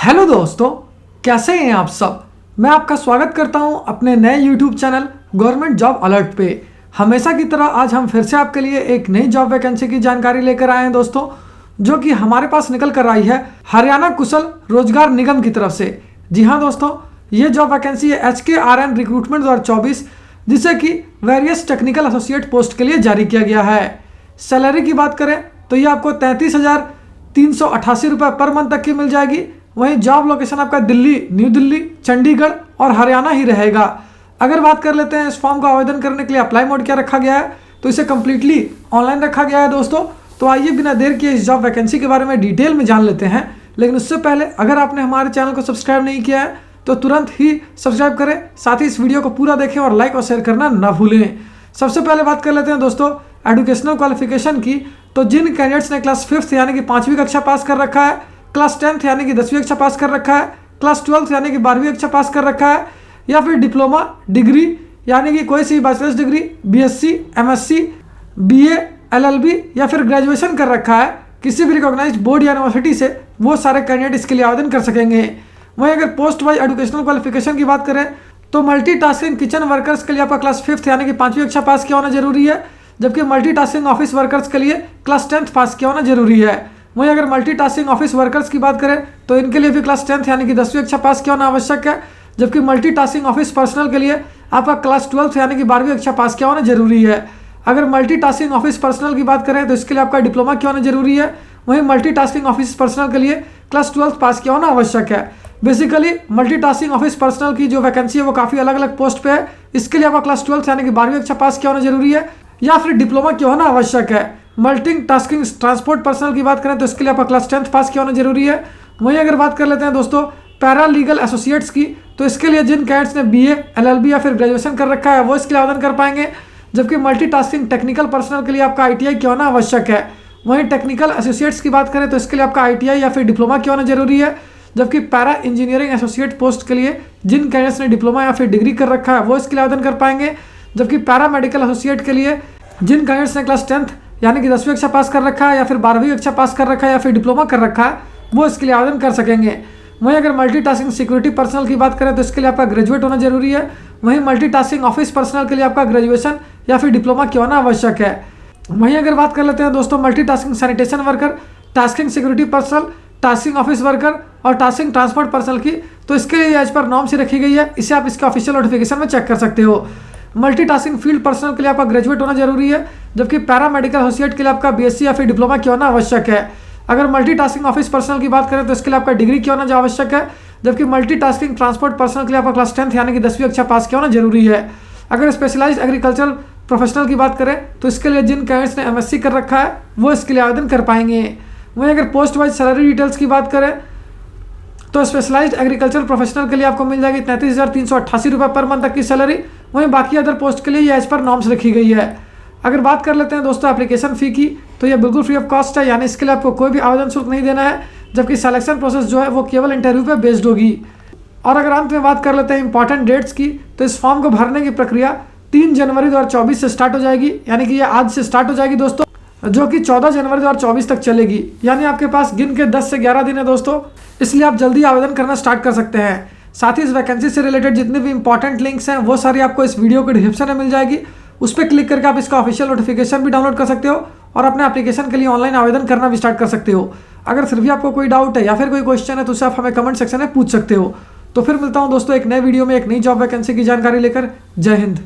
Hello दोस्तों, कैसे हैं आप सब। मैं आपका स्वागत करता हूं अपने नए YouTube channel government job alert पे। हमेशा की तरह आज हम फिर से आपके लिए एक नई जॉब वैकेंसी की जानकारी लेकर आए हैं दोस्तों, जो कि हमारे पास निकल कर आई है हरियाणा कुशल रोजगार निगम की तरफ से। जी हाँ दोस्तों, ये जॉब वैकेंसी है HKRN रिक्रूटमेंट 2024, जिसे कि वेरियस टेक्निकल एसोसिएट पोस्ट के लिए जारी किया गया है। सैलरी की बात करें तो ये आपको 33,388 रुपये पर मंथ तक की मिल जाएगी। वहीं जॉब लोकेशन आपका दिल्ली, न्यू दिल्ली, चंडीगढ़ और हरियाणा ही रहेगा। अगर बात कर लेते हैं इस फॉर्म को आवेदन करने के लिए अप्लाई मोड क्या रखा गया है, तो इसे कम्प्लीटली ऑनलाइन रखा गया है दोस्तों। तो आइए बिना देर किए इस जॉब वैकेंसी के बारे में डिटेल में जान लेते हैं। लेकिन उससे पहले अगर आपने हमारे चैनल को सब्सक्राइब नहीं किया है तो तुरंत ही सब्सक्राइब करें, साथ ही इस वीडियो को पूरा देखें और लाइक और शेयर करना ना भूलें। सबसे पहले बात कर लेते हैं दोस्तों एजुकेशनल क्वालिफिकेशन की। तो जिन कैंडिडेट्स ने क्लास 5th यानी कि 5वीं कक्षा पास कर रखा है, क्लास 10th यानी कि 10वीं कक्षा पास कर रखा है, क्लास 12th यानी कि 12वीं कक्षा पास कर रखा है, या फिर डिप्लोमा डिग्री यानी कि कोई सी bachelor's degree, BSc, MSc, BA, LLB या फिर ग्रेजुएशन कर रखा है किसी भी रिकॉग्नाइज्ड बोर्ड या यूनिवर्सिटी से, वो सारे कैंडिडेट इसके लिए आवेदन कर सकेंगे। वहीं अगर पोस्ट वाइज एजुकेशनल क्वालिफिकेशन की बात करें तो मल्टीटास्किंग किचन वर्कर्स के लिए आपका क्लास 5th यानी कि 5वीं कक्षा पास किया होना जरूरी है, जबकि मल्टीटास्किंग ऑफिस वर्कर्स के लिए क्लास 10th पास किया होना जरूरी है। वहीं अगर मल्टीटास्किंग ऑफिस वर्कर्स की बात करें तो इनके लिए भी क्लास 10th यानी कि 10वीं कक्षा पास किया होना आवश्यक है, जबकि मल्टीटास्किंग ऑफिस पर्सनल के लिए आपका क्लास 12th यानी कि 12वीं कक्षा पास किया होना जरूरी है। अगर मल्टीटास्किंग ऑफिस पर्सनल की बात करें तो इसके लिए आपका डिप्लोमा किया होना जरूरी है। वहीं मल्टीटास्किंग ऑफिस पर्सनल के लिए क्लास 12th पास किया होना आवश्यक है। बेसिकली मल्टीटास्किंग ऑफिस पर्सनल की जो वैकेंसी है वो काफ़ी अलग अलग पोस्ट पे है। इसके लिए आपका क्लास 12th यानी कि 12वीं कक्षा पास किया होना जरूरी है या फिर डिप्लोमा किया होना आवश्यक है। मल्टीटास्किंग ट्रांसपोर्ट पर्सनल की बात करें तो इसके लिए आपका क्लास 10th पास किया होना जरूरी है। वहीं अगर बात कर लेते हैं दोस्तों पैरा लीगल एसोसिएट्स की, तो इसके लिए जिन कैंडिडेट्स ने BA, LLB या फिर ग्रेजुएशन कर रखा है वो इसके लिए आवेदन कर पाएंगे, जबकि मल्टीटास्किंग टेक्निकल पर्सनल के लिए आपका ITI किया होना आवश्यक है। वहीं टेक्निकल एसोसिएट्स की बात करें तो इसके लिए आपका ITI या फिर डिप्लोमा किया होना जरूरी है, जबकि पैरा इंजीनियरिंग एसोसिएट पोस्ट के लिए जिन कैंडिडेट्स ने डिप्लोमा या फिर डिग्री कर रखा है वो इसके लिए आवेदन कर पाएंगे, जबकि पैरा मेडिकल एसोसिएट के लिए जिन कैंडिडेट्स ने क्लास 10th यानी कि 10वीं कक्षा पास कर रखा है या फिर 12वीं कक्षा पास कर रखा है या फिर डिप्लोमा कर रखा है वो इसके लिए आवेदन कर सकेंगे। वहीं अगर मल्टीटास्किंग सिक्योरिटी पर्सनल की बात करें तो इसके लिए आपका ग्रेजुएट होना जरूरी है। वहीं मल्टीटास्किंग ऑफिस पर्सनल के लिए आपका ग्रेजुएशन या फिर डिप्लोमा किया होना आवश्यक है। वहीं अगर बात कर लेते हैं दोस्तों multitasking sanitation worker, tasking security personal, tasking office worker और टास्किंग ट्रांसपोर्ट पर्सनल की, तो इसके लिए एज पर नॉर्म्स ही रखी गई है। इसे आप इसके ऑफिशियल नोटिफिकेशन में चेक कर सकते हो। मल्टीटास्किंग फील्ड पर्सनल के लिए आपका ग्रेजुएट होना जरूरी है, जबकि पैरा मेडिकल एसोसिएट के लिए आपका BSc या फिर डिप्लोमा किया होना आवश्यक है। अगर मल्टीटास्किंग ऑफिस पर्सनल की बात करें तो इसके लिए आपका डिग्री किया होना आवश्यक है, जबकि मल्टीटास्किंग ट्रांसपोर्ट पर्सनल के लिए आपका क्लास 10th यानी कि 10वीं कक्षा पास किया होना जरूरी है। अगर स्पेशलाइज्ड एग्रीकल्चरल प्रोफेशनल की बात करें तो इसके लिए जिन कैंडिडेट्स ने MSc कर रखा है वो इसके लिए आवेदन कर पाएंगे। वहीं अगर पोस्ट वाइज सैलरी डिटेल्स की बात करें तो स्पेशलाइज्ड एग्रीकल्चर प्रोफेशनल के लिए आपको मिल जाएगी 33,388 रुपये पर मंथ तक की सैलरी। वहीं बाकी अदर पोस्ट के लिए ये एज पर नॉर्म्स रखी गई है। अगर बात कर लेते हैं दोस्तों एप्लीकेशन फ़ी की, तो ये बिल्कुल फ्री ऑफ कॉस्ट है, यानी इसके लिए आपको कोई भी आवेदन शुल्क नहीं देना है, जबकि सिलेक्शन प्रोसेस जो है वो केवल इंटरव्यू पे बेस्ड होगी। और अगर अंत में बात कर लेते हैं इंपॉर्टेंट डेट्स की, तो इस फॉर्म को भरने की प्रक्रिया 3 जनवरी 2024 से स्टार्ट हो जाएगी, यानी कि ये आज से स्टार्ट हो जाएगी दोस्तों, जो कि 14 जनवरी 2024 तक चलेगी। यानी आपके पास गिन के 10 से 11 दिन है दोस्तों, इसलिए आप जल्दी आवेदन करना स्टार्ट कर सकते हैं। साथ ही इस वैकेंसी से रिलेटेड जितने भी इंपॉर्टेंट लिंक्स हैं वो सारी आपको इस वीडियो के डिस्क्रिप्शन में मिल जाएगी। उस पर क्लिक करके आप इसका ऑफिशियल नोटिफिकेशन भी डाउनलोड कर सकते हो और अपने एप्लीकेशन के लिए ऑनलाइन आवेदन करना भी स्टार्ट कर सकते हो। अगर फिर भी आपको कोई डाउट है या फिर कोई क्वेश्चन है तो उसे आप हमें कमेंट सेक्शन में पूछ सकते हो। तो फिर मिलता हूँ दोस्तों एक नए वीडियो में एक नई जॉब वैकेंसी की जानकारी लेकर। जय हिंद।